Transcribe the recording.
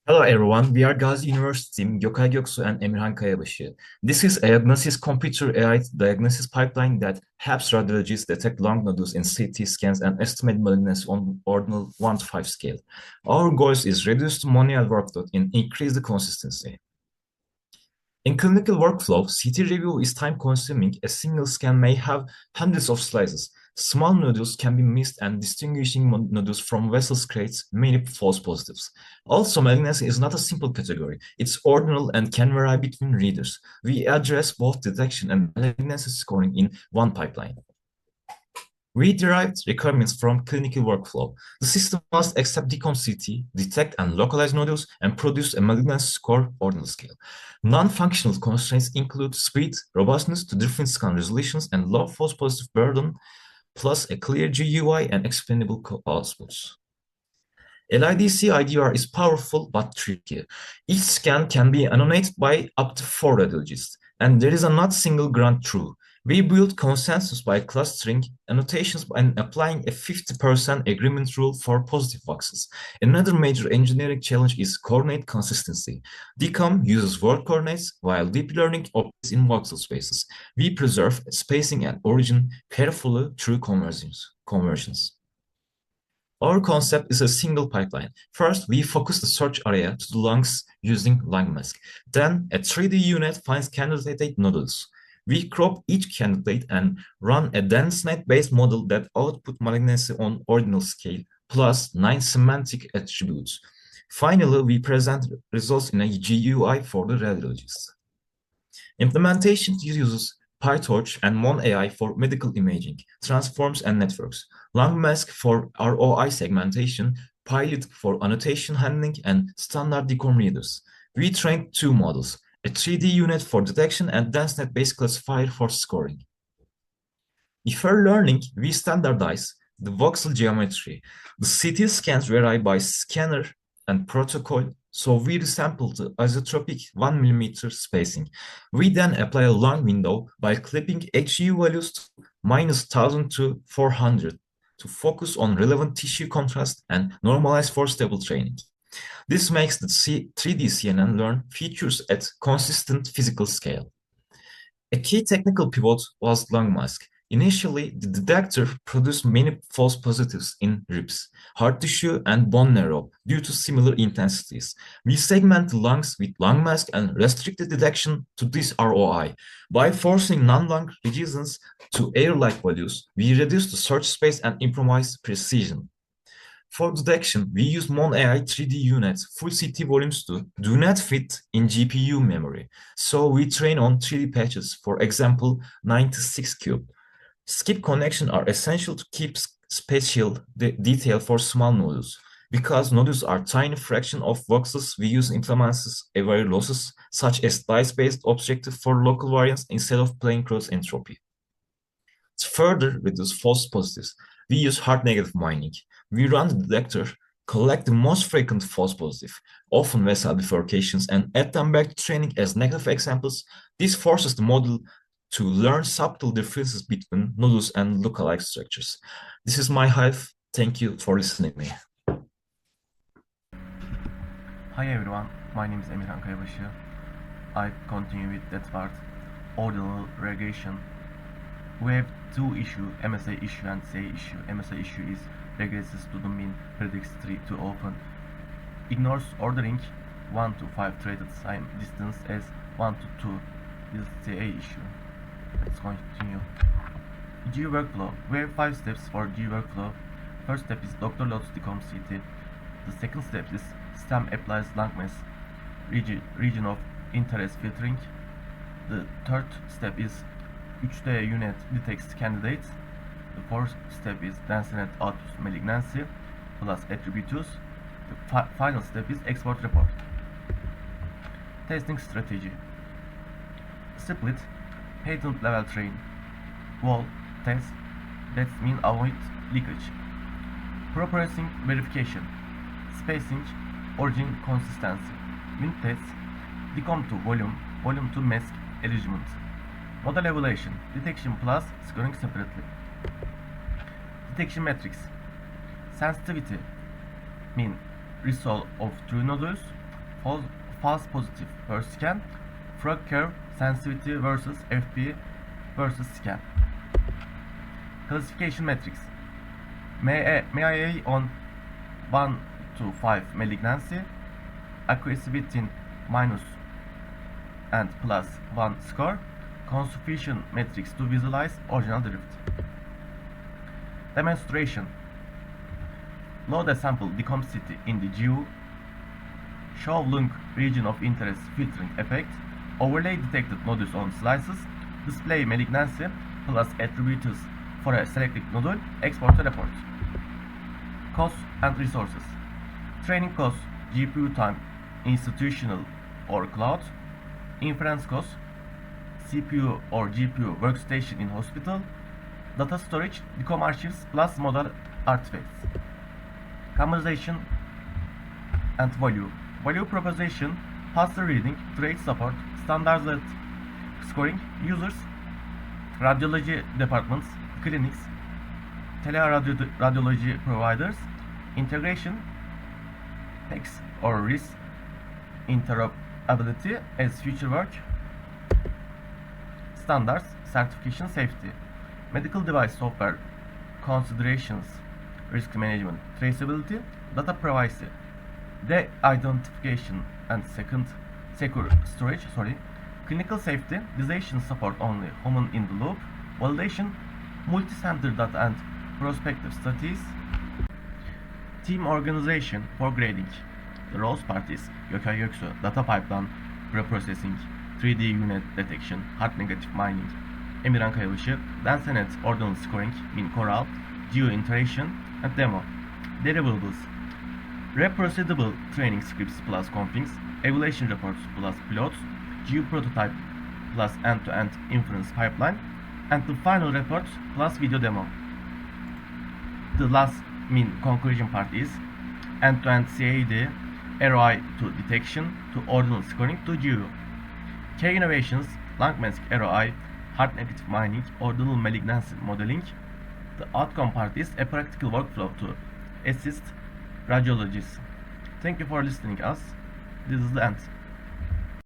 Hello everyone, we are Gazi University team Göksu and Emirhan Kayabaşı. This is a diagnosis computer AI diagnosis pipeline that helps radiologists detect lung nodules in CT scans and estimate malignancy on ordinal 1 to 5 scale. Our goal is reduce the manual workload and increase the consistency. In clinical workflow, CT review is time-consuming. A single scan may have hundreds of slices. Small nodules can be missed, and distinguishing nodules from vessels creates many false positives. Also, malignancy is not a simple category. It's ordinal and can vary between readers. We address both detection and malignancy scoring in one pipeline. We derived requirements from clinical workflow. The system must accept decom-CT, detect and localize nodules, and produce a malignancy score ordinal scale. Non-functional constraints include speed, robustness to different scan resolutions, and low false positive burden, plus a clear GUI and explainable outputs. LIDC IDR is powerful but tricky. Each scan can be annotated by up to 4 radiologists, and there is a not single grant true. We build consensus by clustering annotations and applying a 50% agreement rule for positive voxels. Another major engineering challenge is coordinate consistency. DCOM uses word coordinates while deep learning operates in voxel spaces. We preserve spacing and origin carefully through conversions. Our concept is a single pipeline. First, we focus the search area to the lungs using lung mask. Then, a 3D unit finds candidate nodules. We crop each candidate and run a dense net-based model that output malignancy on ordinal scale, plus 9 semantic attributes. Finally, we present results in a GUI for the radiologist. Implementation uses PyTorch and MonAI for medical imaging, transforms and networks, LangMask for ROI segmentation, Pilot for annotation handling, and standard decom readers. We trained 2 models, a 3D unit for detection and DenseNet-based classifier for scoring. For learning, we standardize the voxel geometry. The CT scans vary by scanner and protocol, so we resample the isotropic 1 mm spacing. We then apply a long window by clipping HU values to -1000 to 400 to focus on relevant tissue contrast and normalize for stable training. This makes the 3D CNN learn features at consistent physical scale. A key technical pivot was lung mask. Initially, the detector produced many false positives in ribs, heart tissue, and bone marrow due to similar intensities. We segment the lungs with lung mask and restrict the detection to this ROI. By forcing non-lung regions to air-like values, we reduce the search space and improvise precision. For detection, we use MonAI 3D units. Full CT volumes do not fit in GPU memory, so we train on 3D patches, for example, 96 cube. Skip connection are essential to keep spatial detail for small nodules. Because nodules are tiny fraction of voxels, we use implements vary losses, such as slice-based objective for local variance instead of plain cross entropy. To further reduce false positives, we use hard negative mining. We run the detector, collect the most frequent false positive, often vessel bifurcations, and add them back to training as negative examples. This forces the model to learn subtle differences between nodules and lookalike structures. This is my hive. Thank you for listening to me. Hi everyone, my name is Emirhan Kayabaşı. I continue with that part, ordinal regression. We have 2 issues, MSA issue and CA issue. MSA issue is regresses to the mean, predicts 3 to open, ignores ordering 1 to 5 traded time distance as 1 to 2. This is CA issue. Let's continue. G workflow. We have 5 steps for G workflow. First step is doctor loads decom CT. The second step is STEM applies lung region of interest filtering. The third step is 3D unit detects candidates. The fourth step is DenseNet outputs malignancy plus attributes. The final step is export report. Testing strategy. Split, patent level train, wall, test, that mean avoid leakage. Processing verification, spacing, origin consistency, unit tests, decom to volume, volume to mask arrangement. Model evaluation, detection plus scoring separately. Detection metrics, sensitivity, mean resolve of true nodules, false positive per scan, frog curve sensitivity versus FP versus scan. Classification metrics. MIA on 1 to 5 malignancy, accuracy between minus and plus 1 score, confusion metrics to visualize original drift. Demonstration. Load a sample decomposity in the GU, show lung region of interest filtering effect, overlay detected nodules on slices, display malignancy plus attributes for a selected nodule, export to report. Costs and resources. Training costs, GPU time, institutional or cloud, inference costs, CPU or GPU workstation in hospital, data storage, decom archives plus model artifacts. Conversation and value. Value proposition, faster reading, trade support, standardized scoring, users, radiology departments, clinics, teleradiology providers, integration, PECs or risk, interoperability as future work, standards, certification, safety, medical device software considerations, risk management, traceability, data privacy, de-identification and secure storage, clinical safety, decision support only, human in the loop, validation, multi-center data and prospective studies, team organization for grading. The roles parties, Göksu, data pipeline, preprocessing, 3D unit detection, hard negative mining, Emirhan Kayabaşı, dense net ordinal scoring, min Coral, geo iteration and demo. Deliverables, reproducible training scripts plus configs, evaluation reports plus pilots, geo prototype plus end-to-end inference pipeline, and the final reports plus video demo. The last conclusion part is end-to-end CAD, ROI to detection to ordinal scoring to geo. Key innovations, long mask ROI, hard negative mining, ordinal malignancy modeling. The outcome part is a practical workflow to assist radiologists. Thank you for listening us. This is the end.